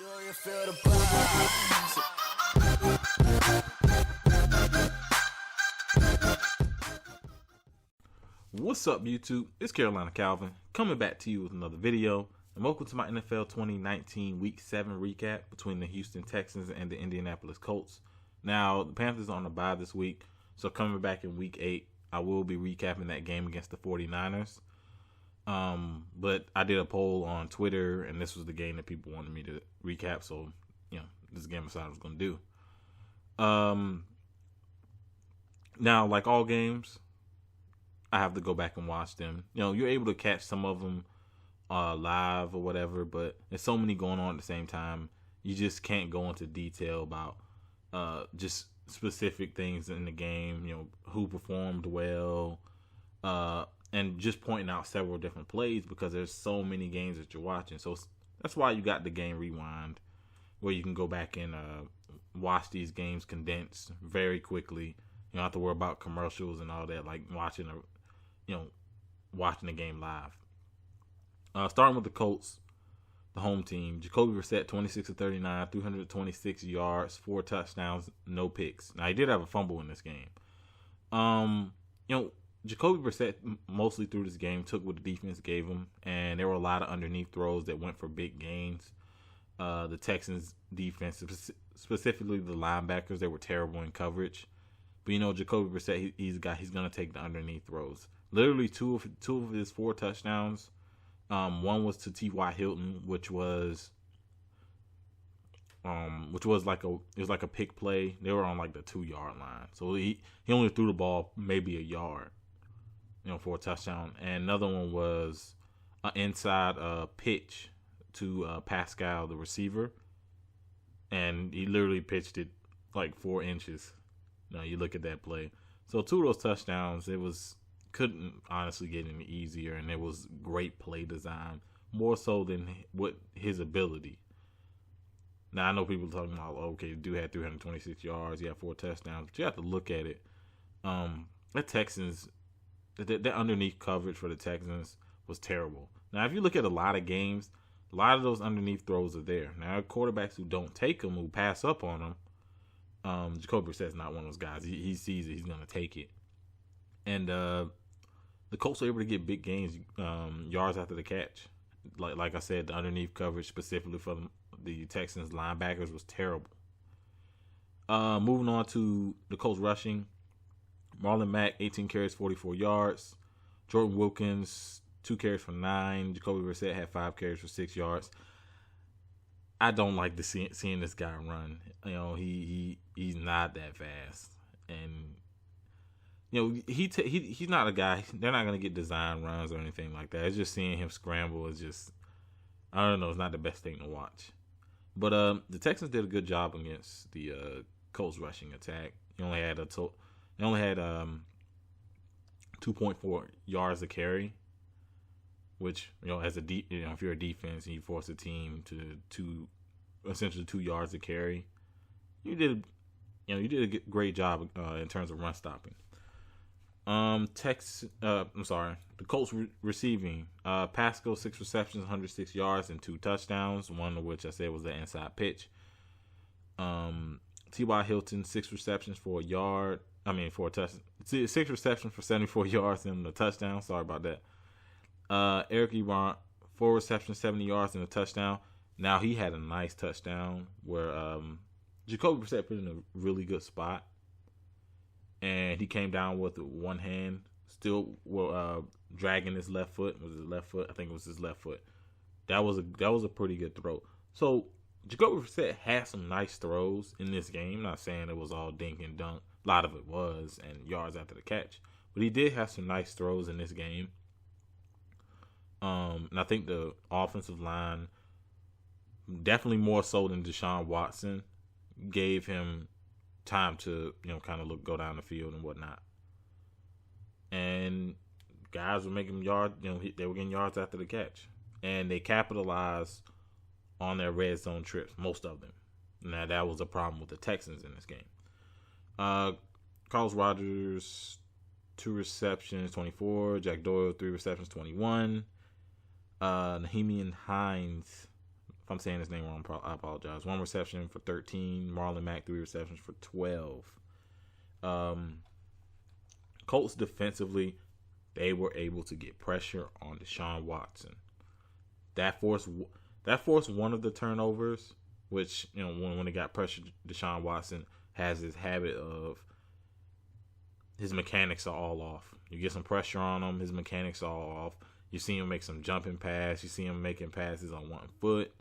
you feel the vibes? What's up, YouTube? It's Carolina Calvin coming back to you with another video. And welcome to my NFL 2019 Week 7 recap between the Houston Texans and the Indianapolis Colts. Now, the Panthers are on a bye this week, so coming back in Week 8, I will be recapping that game against the 49ers. But I did a poll on Twitter, and this was the game that people wanted me to recap, so, this is the game I decided I was going to do. Now, like all games, I have to go back and watch them. You're able to catch some of them live or whatever, but there's so many going on at the same time. You just can't go into detail about just specific things in the game, who performed well, and just pointing out several different plays because there's so many games that you're watching. So that's why you got the Game Rewind, where you can go back and watch these games condensed very quickly. You don't have to worry about commercials and all that, like watching the game live. Starting with the Colts, the home team. Jacoby Brissett, 26 of 39, 326 yards, 4 touchdowns, no picks. Now, he did have a fumble in this game. Jacoby Brissett mostly through this game took what the defense gave him, and there were a lot of underneath throws that went for big gains. The Texans defense, specifically the linebackers, they were terrible in coverage. But Jacoby Brissett, he's going to take the underneath throws. Literally two of his 4 touchdowns. One was to T.Y. Hilton, which was like a pick play. They were on like the 2-yard line, so he only threw the ball maybe a yard, for a touchdown. And another one was an inside pitch to Pascal, the receiver, and he literally pitched it like 4 inches. You look at that play. So 2 of those touchdowns, couldn't honestly get any easier, and it was great play design, more so than what his ability. Now, I know people talking about, okay, the dude had 326 yards, he had 4 touchdowns, but you have to look at it. The Texans, that underneath coverage for the Texans was terrible. Now, if you look at a lot of games, a lot of those underneath throws are there. Now, quarterbacks who don't take them, who pass up on them, Jacoby Brissett's not one of those guys. He sees it, he's going to take it. And the Colts were able to get big gains, yards after the catch. Like I said, the underneath coverage specifically for the Texans linebackers was terrible. Moving on to the Colts rushing. Marlon Mack, 18 carries, 44 yards. Jordan Wilkins, 2 carries for 9. Jacoby Brissett had 5 carries for 6 yards. I don't like seeing this guy run. He's not that fast, and he's not a guy. They're not gonna get design runs or anything like that. It's just seeing him scramble is just, I don't know. It's not the best thing to watch. But the Texans did a good job against the Colts rushing attack. He only had 2.4 yards a carry, which as if you're a defense and you force a team to essentially 2 yards a carry, you did a great job in terms of run stopping. The Colts receiving. Pascal, 6 receptions, 106 yards, and 2 touchdowns. One of which I said was the inside pitch. T.Y. Hilton, 6 receptions for a touchdown. 6 receptions for 74 yards and a touchdown. Sorry about that. Eric Ebron, 4 receptions, 70 yards, and a touchdown. Now, he had a nice touchdown where Jacoby Brissett put in a really good spot, and he came down with one hand, still dragging his left foot. Was his left foot? I think it was his left foot. That was a pretty good throw. So Jacoby Brissett had some nice throws in this game. Not saying it was all dink and dunk. A lot of it was, and yards after the catch. But he did have some nice throws in this game. And I think the offensive line, definitely more so than Deshaun Watson, gave him time to, kind of go down the field and whatnot. And guys were making yards, they were getting yards after the catch. And they capitalized on their red zone trips, most of them. Now, that was a problem with the Texans in this game. Carlos Rogers, 2 receptions, 24. Jack Doyle, 3 receptions, 21. Nahemian Hines, If I'm saying his name wrong, I apologize. 1 reception for 13. Marlon Mack, 3 receptions for 12. Colts defensively, they were able to get pressure on Deshaun Watson. That forced one of the turnovers, which, when they got pressure, Deshaun Watson has this habit of his mechanics are all off. You get some pressure on him, his mechanics are all off. You see him make some jumping passes. You see him making passes on 1 foot.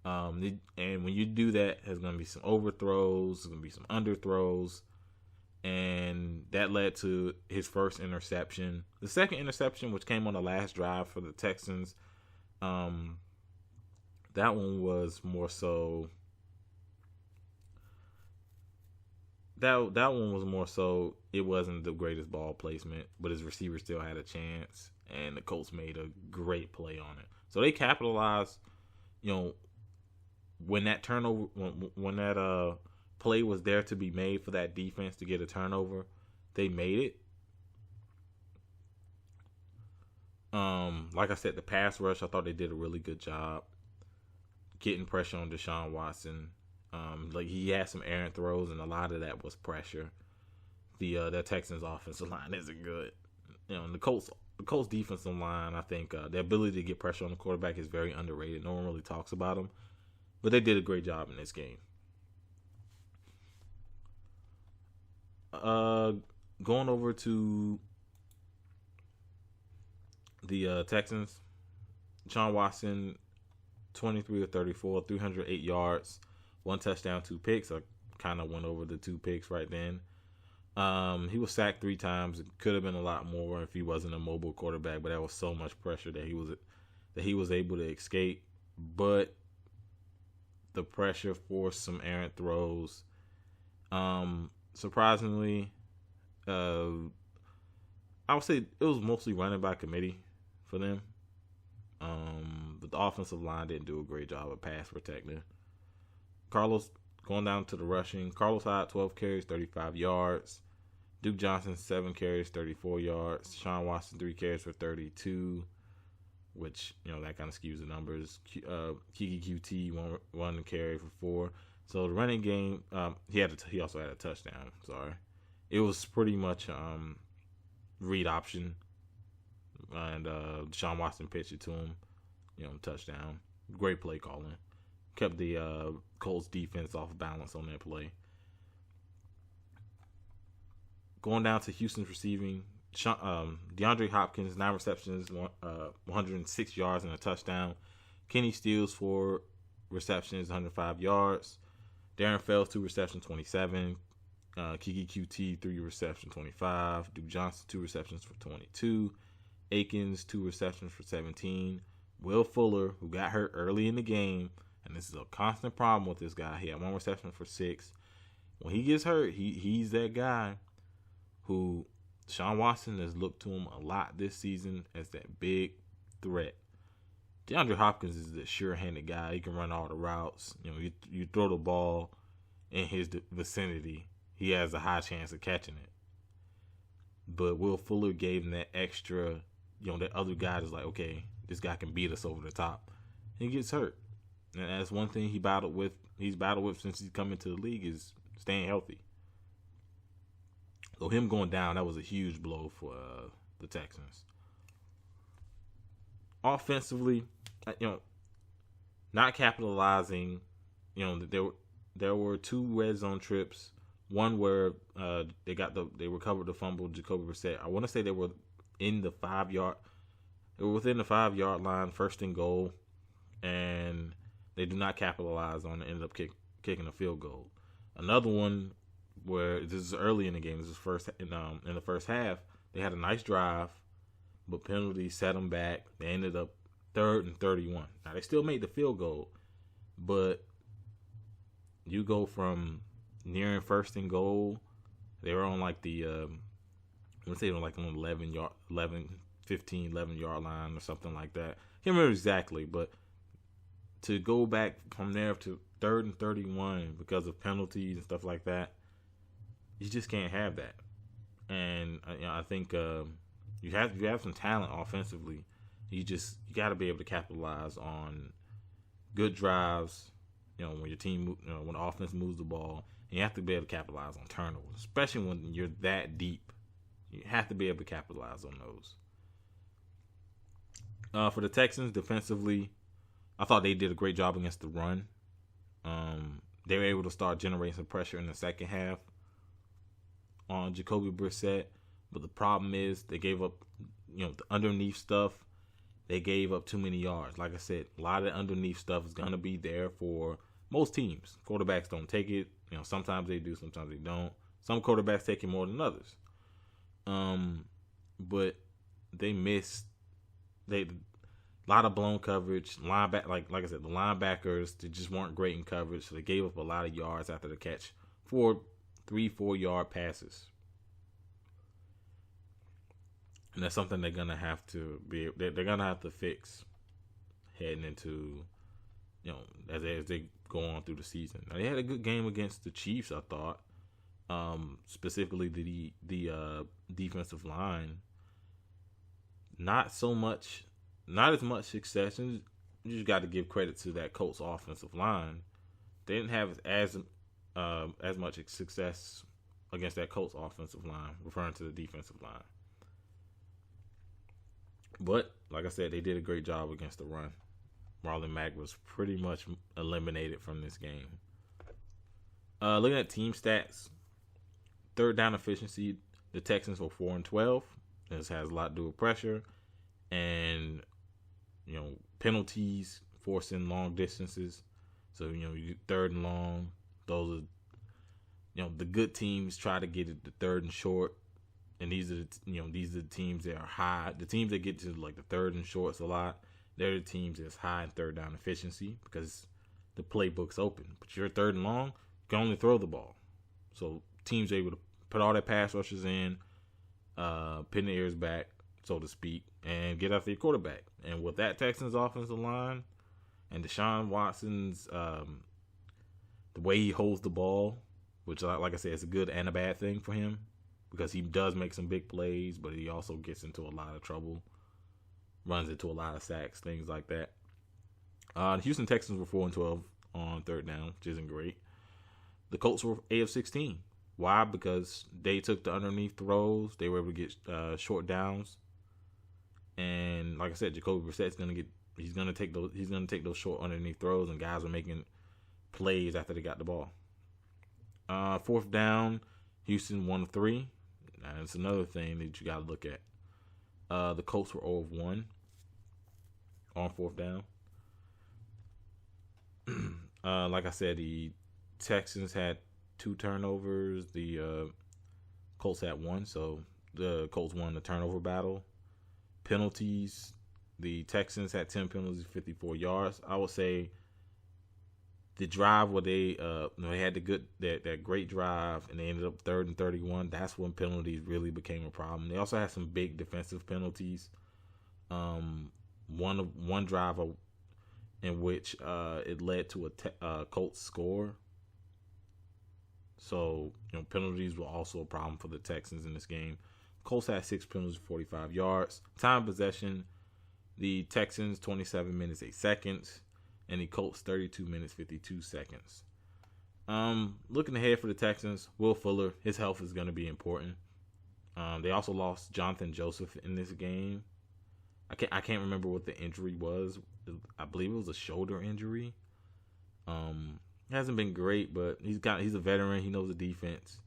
And when you do that, there's going to be some overthrows. There's going to be some underthrows. And that led to his first interception. The second interception, which came on the last drive for the Texans, that one was more so. That one was more so. It wasn't the greatest ball placement, but his receiver still had a chance, and the Colts made a great play on it. So they capitalized. When that turnover, when that play was there to be made for that defense to get a turnover, they made it. Like I said, the pass rush, I thought they did a really good job getting pressure on Deshaun Watson. He had some errant throws, and a lot of that was pressure. The Texans offensive line isn't good. And the Colts defensive line, I think their ability to get pressure on the quarterback is very underrated. No one really talks about them, but they did a great job in this game. Going over to the Texans, Deshaun Watson, 23 of 34, 308 yards, 1 touchdown, 2 picks. I kind of went over the 2 picks right then. He was sacked 3 times. It could have been a lot more if he wasn't a mobile quarterback, but there was so much pressure that he was able to escape. But the pressure forced some errant throws. Surprisingly, I would say it was mostly running by committee for them. But the offensive line didn't do a great job of pass protecting. Carlos, going down to the rushing, Carlos Hyde, 12 carries, 35 yards. Duke Johnson, 7 carries, 34 yards. Sean Watson, 3 carries for 32, which, that kind of skews the numbers. Kiki QT, one carry for 4. So the running game, he also had a touchdown. Sorry, it was pretty much read option, and Deshaun Watson pitched it to him, touchdown. Great play calling, kept the Colts defense off balance on that play. Going down to Houston's receiving, DeAndre Hopkins, 9 receptions, 106 yards and a touchdown. Kenny Stills, 4 receptions, 105 yards. Darren Fells, 2 receptions, 27. Kiki QT, 3 receptions, 25. Duke Johnson, 2 receptions for 22. Akins, 2 receptions for 17. Will Fuller, who got hurt early in the game, and this is a constant problem with this guy. He had 1 reception for 6. When he gets hurt, he's that guy who Sean Watson has looked to him a lot this season as that big threat. DeAndre Hopkins is the sure-handed guy. He can run all the routes. You throw the ball in his vicinity, he has a high chance of catching it. But Will Fuller gave him that extra, that other guy is like, okay, this guy can beat us over the top. He gets hurt. And that's one thing he's battled with since he's come into the league is staying healthy. So him going down, that was a huge blow for the Texans. Offensively, not capitalizing. There were 2 red zone trips. One where they recovered the fumble, Jacoby Brissett. I want to say they were within the 5-yard line, 1st and goal, and they do not capitalize on it. Ended up kicking a field goal. Another one where this is early in the game. This is in the first half. They had a nice drive, but penalties set them back. They ended up 3rd and 31. Now, they still made the field goal, but you go from nearing 1st and goal. They were on like the, let's say on like an 11 yard line or something like that. Can't remember exactly, but to go back from there to 3rd and 31 because of penalties and stuff like that, you just can't have that. And I think you have some talent offensively. You got to be able to capitalize on good drives. When your team, when the offense moves the ball, and you have to be able to capitalize on turnovers, especially when you're that deep. You have to be able to capitalize on those. For the Texans, defensively, I thought they did a great job against the run. They were able to start generating some pressure in the second half on Jacoby Brissett, but the problem is they gave up, the underneath stuff. They gave up too many yards. Like I said, a lot of the underneath stuff is going to be there for most teams. Quarterbacks don't take it. Sometimes they do, sometimes they don't. Some quarterbacks take it more than others. But they missed. A lot of blown coverage. Like I said, the linebackers, they just weren't great in coverage, so they gave up a lot of yards after the catch for 3-4 yard passes. And that's something they're gonna have to they're gonna have to fix heading into, as they go on through the season. Now, they had a good game against the Chiefs, I thought. Specifically the defensive line. Not as much success. And you just got to give credit to that Colts offensive line. They didn't have as much success against that Colts offensive line, referring to the defensive line. But, like I said, they did a great job against the run. Marlon Mack was pretty much eliminated from this game. Looking at team stats, third down efficiency, the Texans were 4-12. This has a lot to do with pressure and, penalties, forcing long distances. So, you third and long. Those are, the good teams try to get it to third and short. And these are the teams that are high. The teams that get to like the third and shorts a lot, they're the teams that's high in third down efficiency because the playbook's open. But you're third and long, you can only throw the ball. So teams are able to put all their pass rushes in, pin the ears back, so to speak, and get after your quarterback. And with that Texans offensive line and Deshaun Watson's the way he holds the ball, which, like I said, is a good and a bad thing for him because he does make some big plays, but he also gets into a lot of trouble, runs into a lot of sacks, things like that. The Houston Texans were 4-12 on third down, which isn't great. The Colts were 8 of 16. Why? Because they took the underneath throws. They were able to get short downs. And like I said, Jacoby Brissett's he's gonna take those short underneath throws, and guys are making plays after they got the ball. Fourth down, Houston 1 of 3. And it's another thing that you got to look at. The Colts were 0 of 1 on fourth down. Like I said, the Texans had 2 turnovers. The Colts had 1, so the Colts won the turnover battle. Penalties, the Texans had 10 penalties, 54 yards. I would say the drive where they had that great drive and they ended up 3rd and 31. That's when penalties really became a problem. They also had some big defensive penalties. One drive in which it led to a Colts score. So penalties were also a problem for the Texans in this game. Colts had 6 penalties, 45 yards. Time of possession, the Texans 27 minutes 8 seconds. And the Colts 32 minutes 52 seconds. Looking ahead for the Texans, Will Fuller, his health is going to be important. They also lost Jonathan Joseph in this game. I can't remember what the injury was. I believe it was a shoulder injury. It hasn't been great, but he's a veteran. He knows the defense.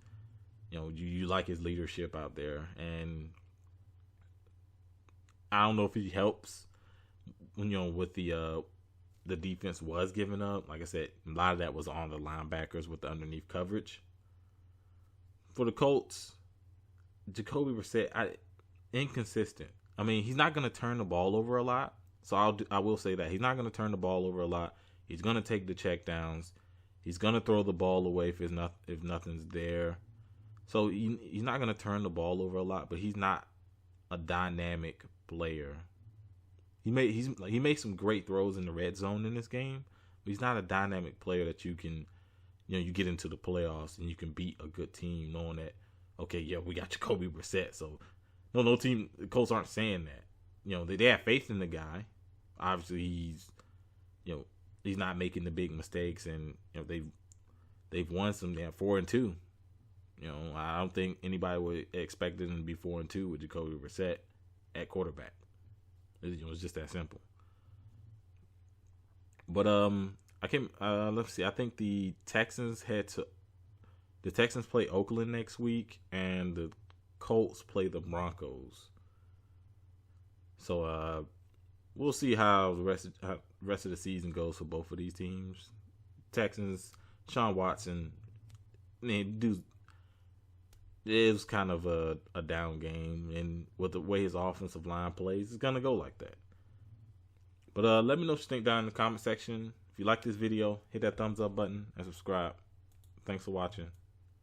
You like his leadership out there, and I don't know if he helps. With the defense was giving up. Like I said, a lot of that was on the linebackers with the underneath coverage. For the Colts, Jacoby Brissett, inconsistent. I mean, he's not going to turn the ball over a lot. So I will say that. He's not going to turn the ball over a lot. He's going to take the checkdowns. He's going to throw the ball away if nothing's there. So he's not going to turn the ball over a lot, but he's not a dynamic player. He makes some great throws in the red zone in this game, but he's not a dynamic player that you can, you get into the playoffs and you can beat a good team knowing that, okay, yeah, we got Jacoby Brissett. So no team, the Colts aren't saying that. They have faith in the guy. Obviously, he's, he's not making the big mistakes, and they've won some. They're 4-2. I don't think anybody would expect them to be 4-2 with Jacoby Brissett at quarterback. It was just that simple. But let's see. I think the Texans play Oakland next week, and the Colts play the Broncos. So we'll see how the rest of the season goes for both of these teams. Texans, Sean Watson, it was kind of a down game, and with the way his offensive line plays, it's gonna go like that. But let me know what you think down in the comment section. If you like this video, hit that thumbs up button and subscribe. Thanks for watching.